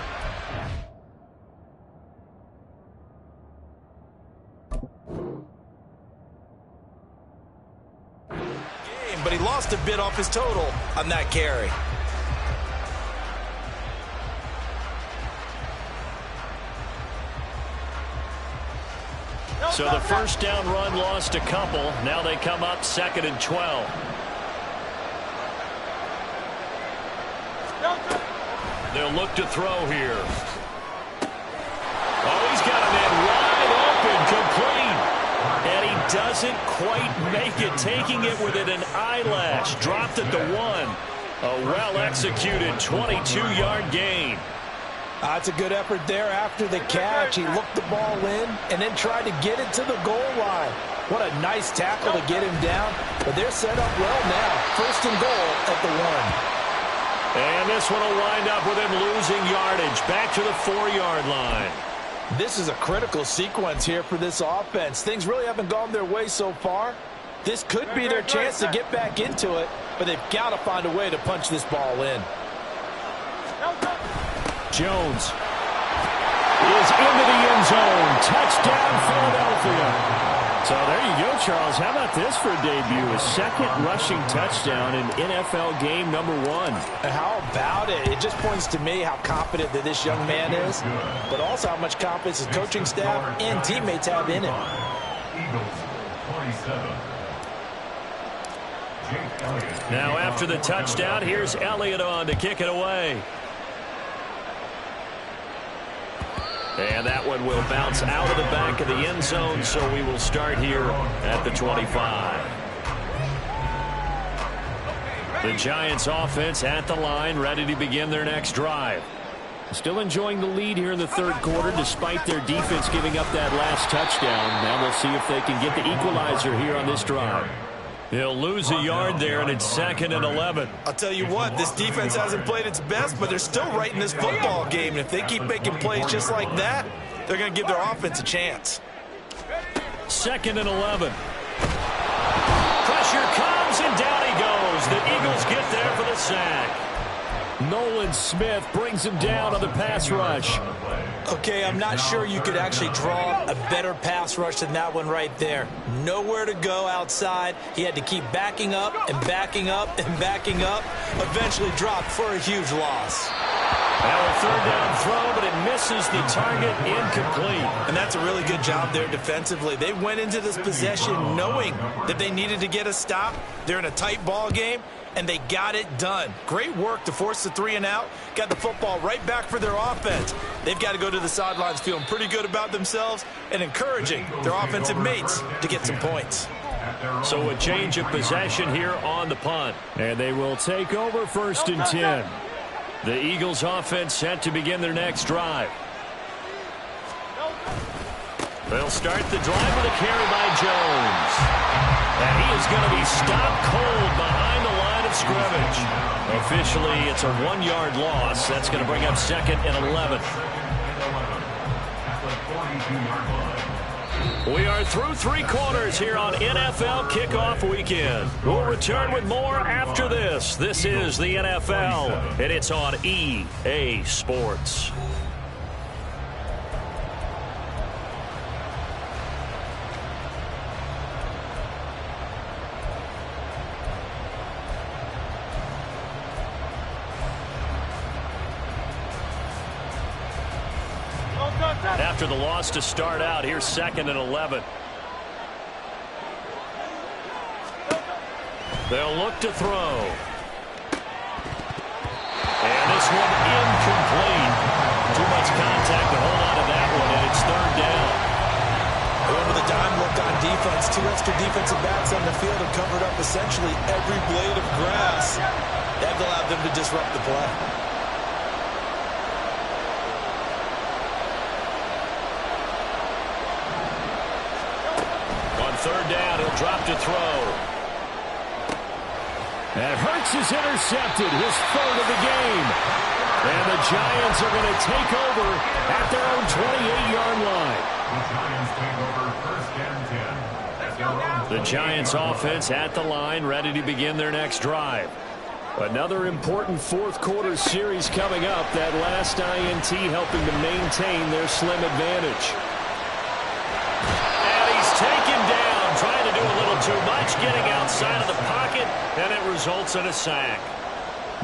But he lost a bit off his total on that carry.
So the first down run lost a couple. Now they come up 2nd and 12. They'll look to throw here. Oh, he's got a man wide open, complete. And he doesn't quite make it, taking it within an eyelash. Dropped at the 1. A well-executed 22-yard gain.
That's a good effort there after the catch. He looked the ball in and then tried to get it to the goal line. What a nice tackle to get him down. But they're set up well now. 1st and goal at the 1.
And this one will wind up with him losing yardage. Back to the 4-yard line.
This is a critical sequence here for this offense. Things really haven't gone their way so far. This could be their chance to get back into it, but they've got to find a way to punch this ball in.
Jones is into the end zone. Touchdown, Philadelphia. So there you go, Charles. How about this for a debut? A 2nd rushing touchdown in NFL game number 1.
How about it? It just points to me how confident that this young man is, but also how much confidence his coaching staff and teammates have in him.
Now after the touchdown, here's Elliott on to kick it away. And that one will bounce out of the back of the end zone, so we will start here at the 25. The Giants offense at the line, ready to begin their next drive.
Still enjoying the lead here in the 3rd quarter, despite their defense giving up that last touchdown. Now we'll see if they can get the equalizer here on this drive.
They'll lose a yard there, and it's 2nd and 11.
I'll tell you what, this defense hasn't played its best, but they're still right in this football game. And if they keep making plays just like that, they're going to give their offense a chance.
2nd and 11. Pressure comes, and down he goes. The Eagles get there for the sack.
Nolan Smith brings him down on the pass rush.
Okay, I'm not sure you could actually draw a better pass rush than that one right there. Nowhere to go outside. He had to keep backing up and backing up and backing up. Eventually dropped for a huge loss.
Now a 3rd down throw, but it misses the target, incomplete.
And that's a really good job there defensively. They went into this possession knowing that they needed to get a stop. They're in a tight ball game, and they got it done. Great work to force the 3 and out. Got the football right back for their offense. They've got to go to the sidelines feeling pretty good about themselves and encouraging their offensive mates to get some points.
So a change of possession here on the punt.
And they will take over 1st and 10.
The Eagles offense set to begin their next drive. They'll start the drive with a carry by Jones. And he is going to be stopped cold behind the line of scrimmage. Officially, it's a 1-yard loss. That's going to bring up 2nd and 11. We are through 3 quarters here on NFL Kickoff Weekend. We'll return with more after this. This is the NFL, and it's on EA Sports. After the loss to start out, here's 2nd and 11. They'll look to throw. And this one incomplete. Too much contact to hold on to that one, and it's 3rd down.
Over the dime look on defense. 2 extra defensive backs on the field have covered up essentially every blade of grass. That allowed them to disrupt the play.
On 3rd down, he'll drop to throw.
And Hurts is intercepted, his 3rd of the game. And the Giants are going to take over at their own 28-yard line.
The
The Giants offense at the line, ready to begin their next drive.
Another important 4th quarter series coming up. That last INT helping to maintain their slim advantage.
And he's taken down, trying to do a little too much, getting outside of the pocket, and it results in a sack.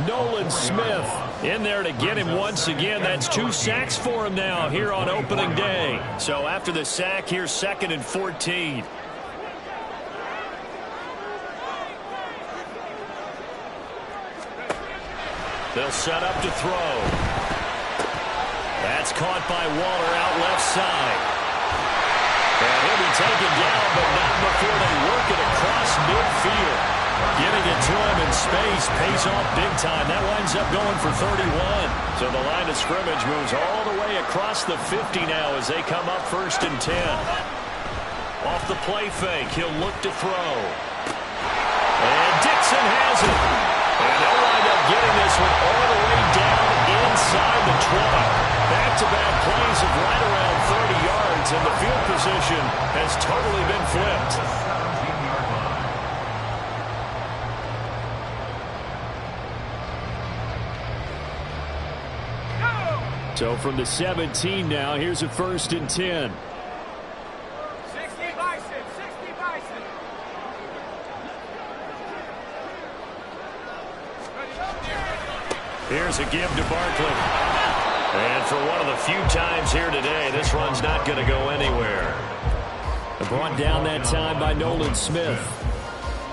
Nolan Smith
In there to get him once again. That's 2 sacks for him now here on opening day. So after the sack, here's 2nd and 14. They'll set up to throw. That's caught by Waller out left side. And he'll be taken down, but not before they work it across midfield. Getting it to him in space pays off big time. That winds up going for 31. So the line of scrimmage moves all the way across the 50 now as they come up 1st and 10. Off the play fake, he'll look to throw. And Dixon has it. And they'll wind up getting this one all the way down inside the 20. Back-to-back plays of right around 30 yards, and the field position has totally been flipped.
So from the 17 now, here's a 1st and 10.
60 Bison, 60 Bison.
Here's a give to Barkley. And for one of the few times here today, this run's not going to go anywhere.
Brought down that time by Nolan Smith.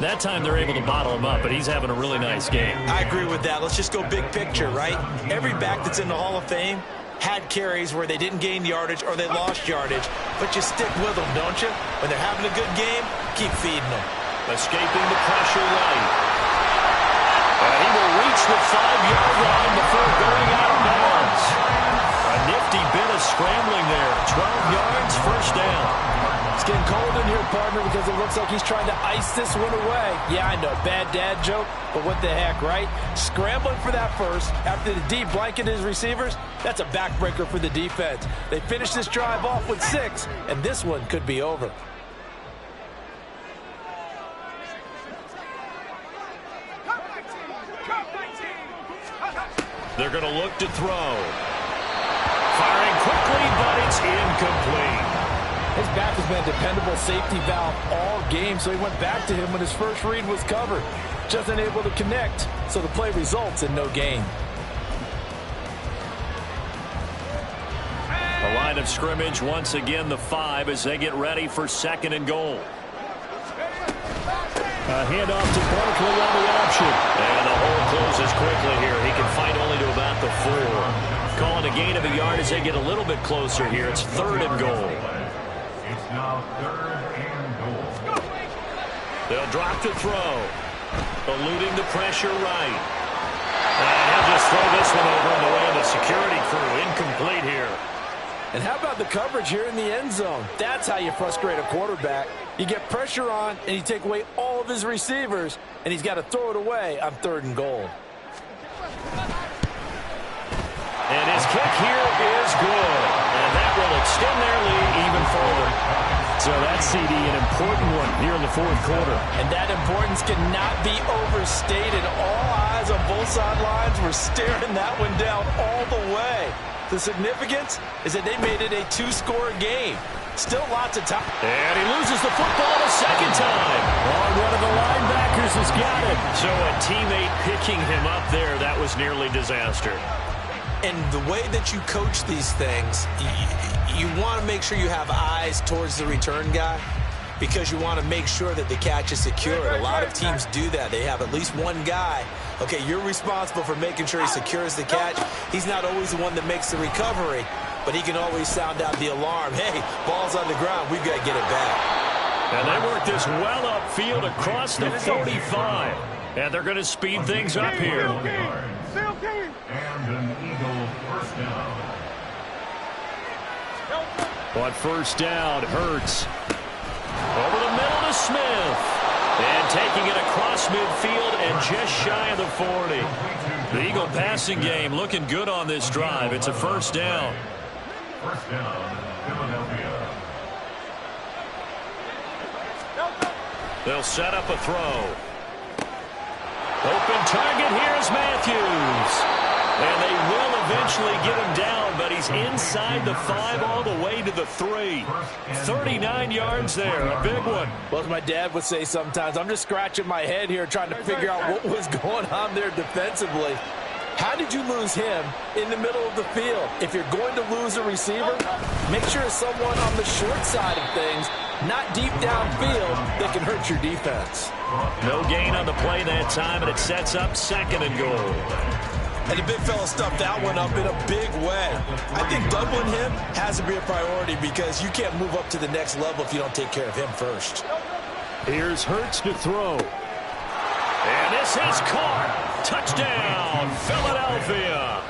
That time they're able to bottle him up, but he's having a really nice game.
I agree with that. Let's just go big picture, right? Every back that's in the Hall of Fame had carries where they didn't gain yardage or they lost yardage, but you stick with them, don't you? When they're having a good game, keep feeding them.
Escaping the pressure right. And he will reach the 5-yard line before going out of bounds. A nifty bit of scrambling there. 12 yards, 1st down.
It's getting cold in here, partner, because it looks like he's trying to ice this one away. Yeah, I know, bad dad joke, but what the heck, right? Scrambling for that first after the D blanketed his receivers, that's a backbreaker for the defense. They finished this drive off with 6, and this one could be over.
They're going to look to throw. Firing quickly, but it's incomplete.
His back has been a dependable safety valve all game, so he went back to him when his first read was covered. Just unable to connect, so the play results in no gain.
The line of scrimmage, once again, the 5 as they get ready for 2nd and goal.
A handoff to Barkley on the option.
And the hole closes quickly here. He can fight only to about the 4. Calling a gain of a yard as they get a little bit closer here. It's 3rd and goal.
It's now 3rd and goal.
They'll drop to throw. Eluding the pressure right. And he'll just throw this one over in the way of the security crew. Incomplete here.
And how about the coverage here in the end zone? That's how you frustrate a quarterback. You get pressure on, and you take away all of his receivers, and he's got to throw it away on 3rd and goal.
And his kick here is good. And that will extend their lead even further.
So that's, CD, an important one here in the fourth quarter.
And that importance cannot be overstated. All eyes on both sidelines were staring that one down all the way. The significance is that they made it a two-score game. Still lots of time.
And he loses the football a second time. Oh, one of the linebackers has got it.
So a teammate picking him up there, that was nearly disaster.
And the way that you coach these things, you want to make sure you have eyes towards the return guy because you want to make sure that the catch is secured. A lot of teams do that. They have at least one guy. Okay, you're responsible for making sure he secures the catch. He's not always the one that makes the recovery, but he can always sound out the alarm. Hey, ball's on the ground. We've got to get it back.
And they work this well upfield across the 45. And they're going to speed things up here.
And an Eagle first down.
On first down, Hurts. Over the middle to Smith. And taking it across midfield and just shy of the 40. The Eagle passing game looking good on this drive. It's a first down.
First down, Philadelphia.
They'll set up a throw. Open target, here's Matthews. And they will eventually get him down, but he's inside the 5 all the way to the 3. 39 yards there, a big one.
Well, as my dad would say sometimes, I'm just scratching my head here trying to figure out what was going on there defensively. How did you lose him in the middle of the field? If you're going to lose a receiver, make sure it's someone on the short side of things, not deep downfield, that can hurt your defense.
No gain on the play that time, and it sets up second and goal.
And the big fella stuffed that one up in a big way. I think doubling him has to be a priority because you can't move up to the next level if you don't take care of him first.
Here's Hurts to throw.
And this is caught. Touchdown, Philadelphia.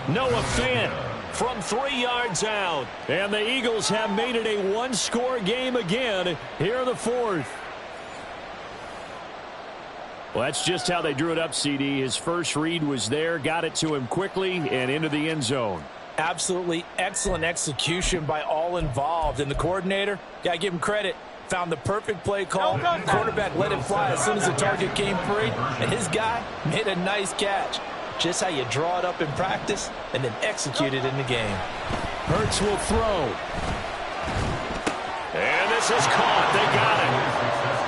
Noah Fant from 3 yards out.
And the Eagles have made it a one-score game again here in the fourth. Well, that's just how they drew it up, CD. His first read was there, got it to him quickly, and into the end zone.
Absolutely excellent execution by all involved. And the coordinator, got to give him credit, found the perfect play call. Quarterback let it fly as soon as the target came free, and his guy made a nice catch. Just how you draw it up in practice and then execute it in the game.
Hurts will throw.
And this is caught. They got it.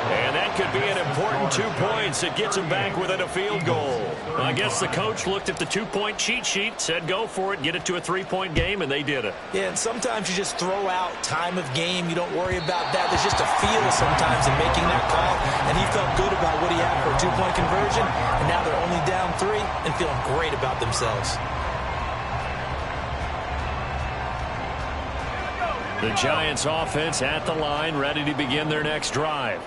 And that could be an important 2 points. It gets him back within a field goal. I guess the coach looked at the 2-point cheat sheet, said go for it, get it to a 3-point game, and they did it.
Yeah, and sometimes you just throw out time of game. You don't worry about that. There's just a feel sometimes in making that call, and he felt good about what he had for a 2-point conversion, and now they're only down 3 and feeling great about themselves.
The Giants offense at the line, ready to begin their next drive.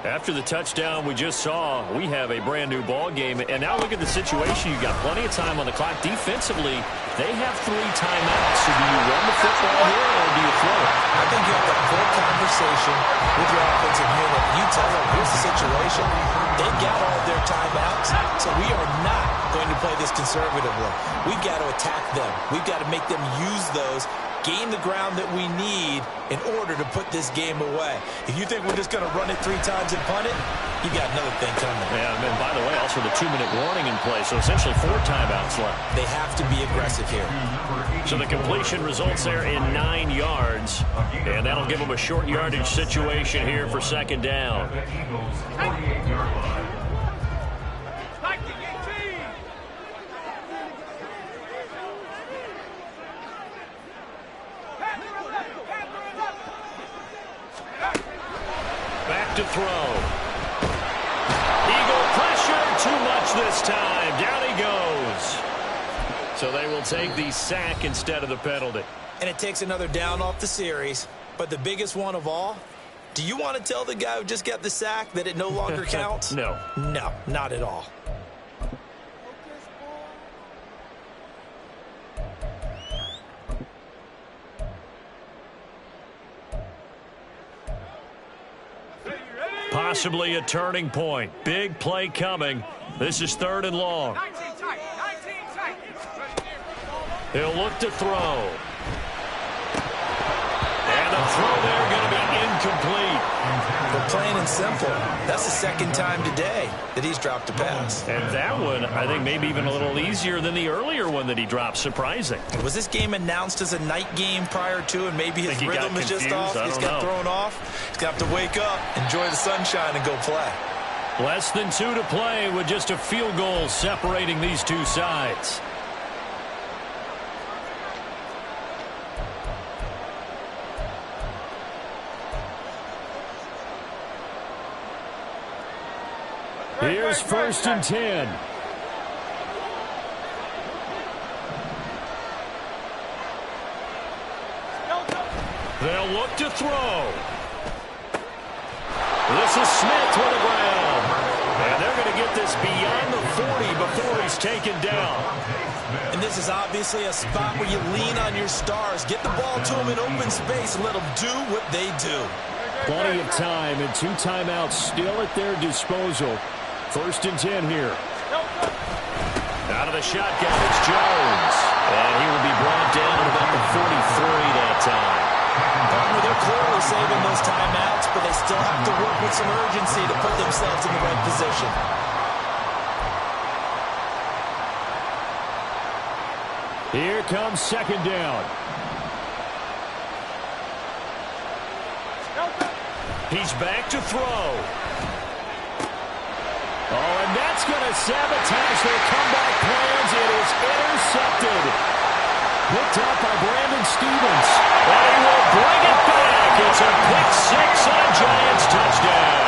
After the touchdown we just saw, we have a brand new ball game. And now look at the situation. You've got plenty of time on the clock. Defensively, they have 3 timeouts. So do you run the football here or do you throw it?
I think you have a full conversation with your offensive unit. You tell them, here's the situation. They've got all of their timeouts, so we are not going to play this conservatively. We've got to attack them. We've got to make them use those, gain the ground that we need in order to put this game away. If you think we're just going to run it 3 times and punt it, you got another thing coming.
Yeah, and by the way, also the 2-minute warning in play, so essentially 4 timeouts left.
They have to be aggressive here.
So the completion results there in 9 yards, and that'll give them a short yardage situation here for second down.
Eagles 48-yard line.
Back to throw. Eagle pressure, too much this time. Down he goes. So they will take the sack instead of the penalty.
And it takes another down off the series. But the biggest one of all, do you want to tell the guy who just got the sack that it no longer counts?
No.
No, not at all.
Possibly a turning point. Big play coming. This is 3rd and long. He'll look to throw. And the throw there going to be incomplete.
But plain and simple, that's the second time today that he's dropped a pass.
And that one, I think, maybe even a little easier than the earlier one that he dropped. Surprising.
Was this game announced as a night game prior to, and maybe his rhythm is just off? He's got thrown off. He's going to have to wake up, enjoy the sunshine, and go play.
Less than 2 to play with just a field goal separating these two sides. Here's 1st and 10. They'll look to throw. This is Smith with the ground. And they're going to get this beyond the 40 before he's taken down.
And this is obviously a spot where you lean on your stars. Get the ball to them in open space and let them do what they do.
Plenty of time and 2 timeouts still at their disposal. 1st and 10 here.
Out of the shotgun, it's Jones. And he will be brought down at about the 43 that time.
They're clearly saving those timeouts, but they still have to work with some urgency to put themselves in the right position.
Here comes 2nd down. He's back to throw. Oh, and that's going to sabotage their comeback plans. It is intercepted. Picked up by Brandon Stephens.
And he will bring it back. It's a pick-6 and a Giants touchdown.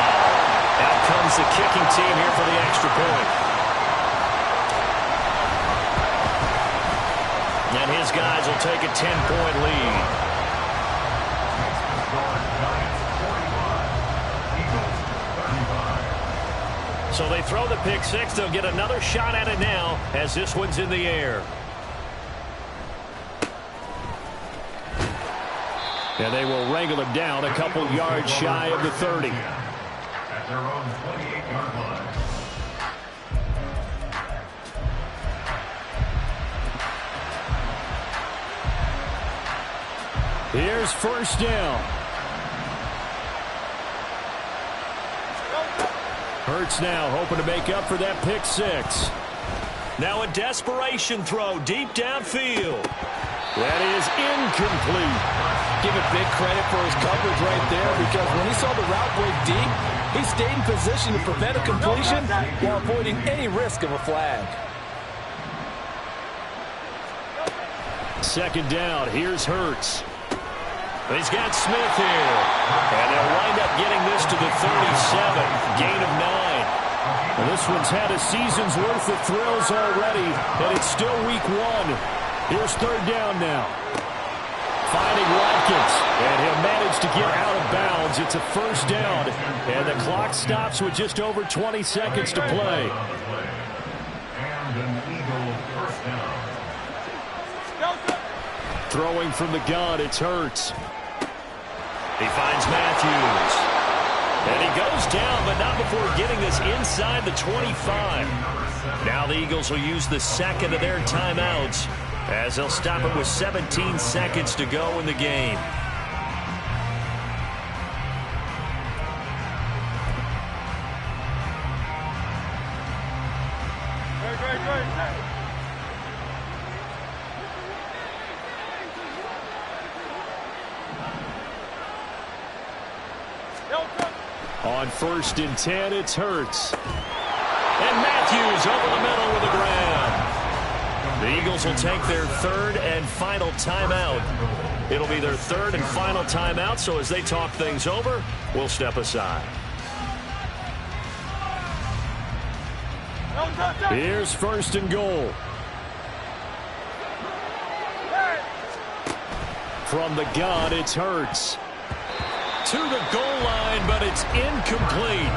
Out comes the kicking team here for the extra point. And his guys will take a 10-point lead. So they throw the pick-6. They'll get another shot at it now as this one's in the air.
And they will wrangle him down a couple yards shy of the 30.
At their own 28-yard line.
Here's 1st down. Hurts now hoping to make up for that pick-6.
Now a desperation throw deep downfield.
That is incomplete.
Give it big credit for his coverage right there, because when he saw the route break deep, he stayed in position to prevent a completion while avoiding any risk of a flag.
2nd down. Here's Hurts.
He's got Smith here. And they'll wind up getting this to the 37. Gain of 9.
And this one's had a season's worth of thrills already, and it's still week 1. Here's 3rd down now. Finding Watkins, and he'll manage to get out of bounds. It's a 1st down, and the clock stops with just over 20 seconds to play.
And an Eagle 1st down.
Throwing from the gun, it's Hurts.
He finds Matthews. And he goes down, but not before getting this inside the 25. Now the Eagles will use the 2nd of their timeouts as they'll stop it with 17 seconds to go in the game.
On 1st and 10, it's Hurts.
And Matthews over the middle with the grab. The Eagles will take their 3rd and final timeout. It'll be their 3rd and final timeout, so as they talk things over, we'll step aside.
Here's 1st and goal. From the gun, it's Hurts.
To the goal line, but it's incomplete.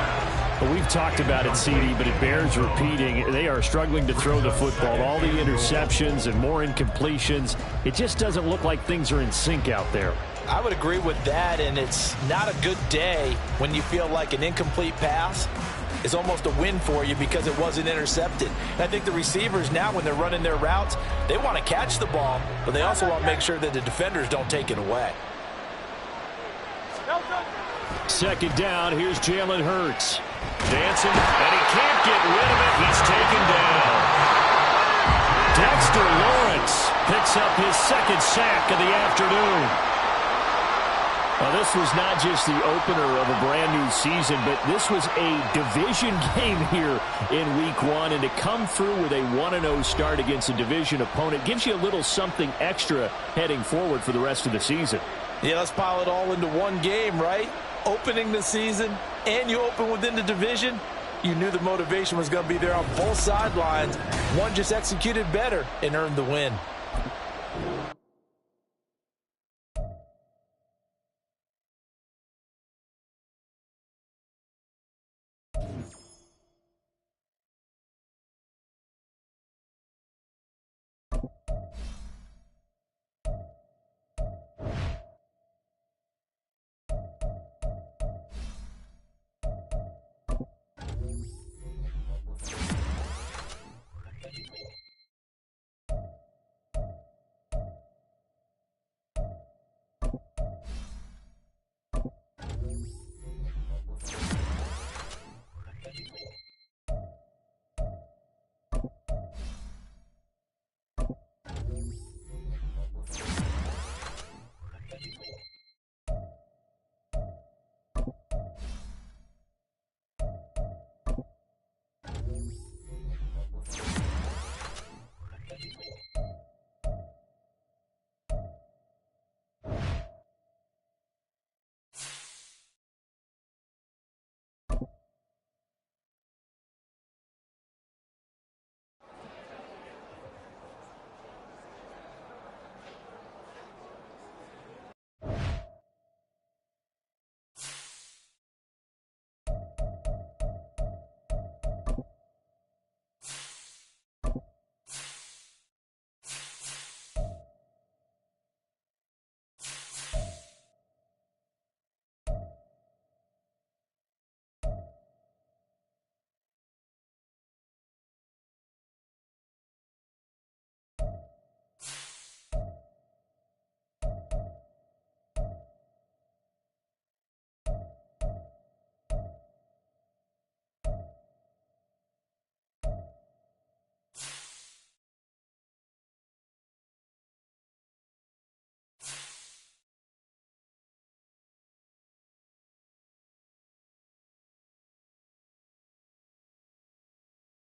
Well, we've talked about it, CD, but it bears repeating. They are struggling to throw the football. All the interceptions and more incompletions. It just doesn't look like things are in sync out there.
I would agree with that, and it's not a good day when you feel like an incomplete pass is almost a win for you because it wasn't intercepted. And I think the receivers now, when they're running their routes, they want to catch the ball, but they also want to make sure that the defenders don't take it away.
Second down, here's Jalen Hurts.
Dancing, and he can't get rid of it. He's taken down.
Dexter Lawrence picks up his second sack of the afternoon. Well, this was not just the opener of a brand new season, but this was a division game here in week 1. And to come through with a 1-0 start against a division opponent gives you a little something extra heading forward for the rest of the season.
Yeah, let's pile it all into one game, right? Opening the season, and you open within the division. You knew the motivation was going to be there on both sidelines. One just executed better and earned the win.